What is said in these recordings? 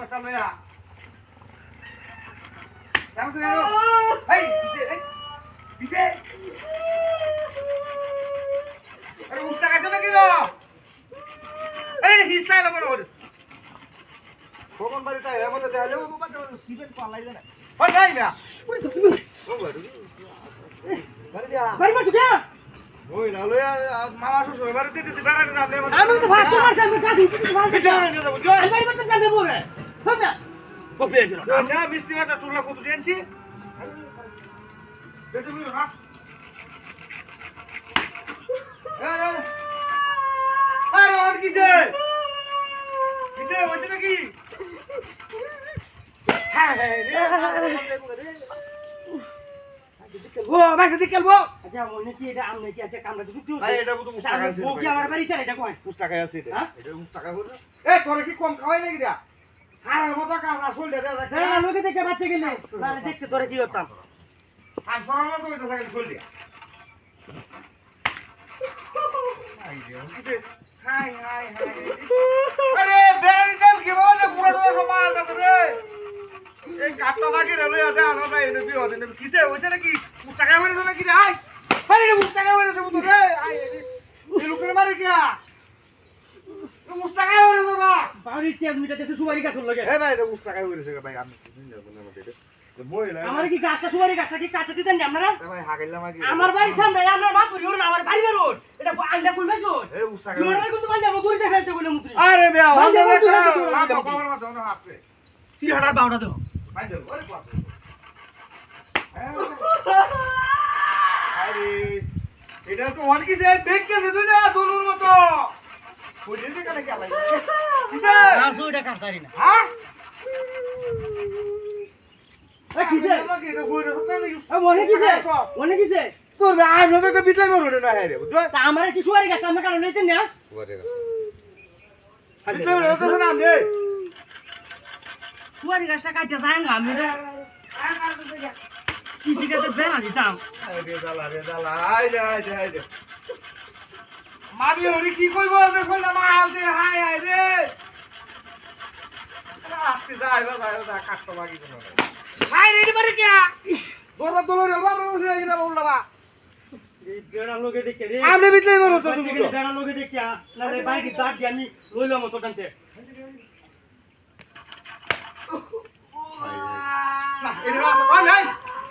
মাছটা লইয়া যাও তো যাও এই দিছে আরে উস্তা কাছে না কিলো আরে হিস্তা এলো মনে হল কোন বাড়িটা এমন দেখালে ও বাবা সিভেন পালাই যায় না ওই ভাই না ও বাড়ি যা বাড়ি মারছো কে ওই না লইয়া মামা শ্বশুর বাড়িতে দিছি বেড়াতে যাবলে আমি তো ভাত মারছি আমি কাজ কিছু ভাত কিছু না নিয়ে যাবো জয় আমি বাড়ি মারতে যাবে বলে শোন না কপি আইছিল না মিষ্টি মাছটা চুলা কত টেনছি বেটে বলো না আরে আর কিসে কিসে হইছে নাকি হ্যাঁ রে ও ভাই সেদিকে খেলবো আচ্ছা মনে কি এটা আমনে কি আছে কামড়া দিবি ভাই এটা বুঝু টাকা আছে বউ কি আমার বাড়িতে এটা কয় 20 টাকা আছে এটা হ্যাঁ? এটা 20 টাকা হলো এ তোরে কি কম খাওয়াই নাকি দা হারার মতো কাজ আসল দে দে না লোকে দেখে বাচ্চা গেলে তাহলে দেখতে তোরে কি করতাম আর ফরার মতো হইছে থাকে চল দিয়া হাই হাই হাই আরে বেড়াই দেব কি বাবা পুরো পুরো সমাজ আছে রে এই কাটটা বাকি রে লইয়া যা না ভাই এনে বিও এনে কিতে হইছে নাকি 20 টাকা হইছে নাকি রে আই আরে 20 টাকা হইছে বুঝু রে আই এই লোকের মারে কি 20 টাকা হইছে বাবা বাড়ি তে মিটা দেশে সুপারি গাছ লাগে এ ভাই 20 টাকা হইছে ভাই আমি বুঝিন যাব না মতে তো মইলা আমার কি গাছটা সুপারি গাছটা কি কাটতে দিতেন না আপনারা এ ভাই হাগাইলাম আগে আমার বাড়ির সামনে আমার মা করি ওর আমার বাড়ি রোড এটা আন্ডা কই মাইছো এ 20 টাকা লোড়ার কিন্তু বান্ধা আমার গড়িতে ফেলতে বলে মুত্রি আরে বেয়া বান্ধা হইছে দূরে না দূরে তো কবর মত না আসছে সিলহাটার বাউটা দাও বাইন্দো ওরে বাপ আরে এটা তো অনেক যে বেগ কে দিত না দলুর মতো কইতে দে কেন গেলাই কিসে গাছ ওইটা কাটতারি না হ্যাঁ এ কিসে আমাকে এটা কইরা সব নাকি মনে কিসে মনে কিসে তোর ভাই নতে তো বিটলাই মরো না হ্যাঁ রে বুঝছো তা আমার কি সুপারি গাছটা আমার কারণে নিতেন না ওরে বিটলাই মরো তো না আমি সুপারি গাছটা কাটতে যায় না আমি কৃষি কাজের বেড়া দিতাম আরে জালা আই দে মামি হরি কি কইব যে কইলা মা আলতে হাই হাই রে আস্তে যাইবা কাটতো লাগি কোন হাই রে পারে কি দরবা দলরে বাবা উঠে আইরা বললা বা এই বেড়া লোকে দেখে রে আমি বিটলাই মরো তো শুধু বেড়া লোকে দেখে না রে বাইরে দাঁত দিয়ে আমি লইলাম তো টানতে না এটা আছে ওই নাই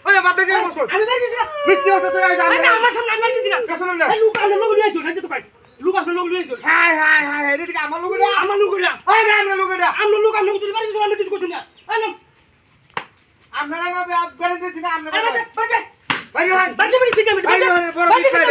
ওই বাপে কে বসো আমি বাইরে দিছি না মিষ্টি আছে তো আই আমি আমার সামনে আমি বাইরে দিছি না কেসন না এই লুক আমার লোক নিয়ে আইছো না তো ভাই লুক আমার লোক নিয়ে আইছো হাই হাই হাই রে কি আমার লোক না আমার লোক না ওই না আমার লোক না আমরা লোক আমরা তুই বাড়ি আমি কিছু করতে না আনো আপনারা আমাকে আপ করে দিছি না আপনারা বাড়ি ভাই ভাই বাড়ি বাড়ি ঠিক আমি ভাই বড় বিষয়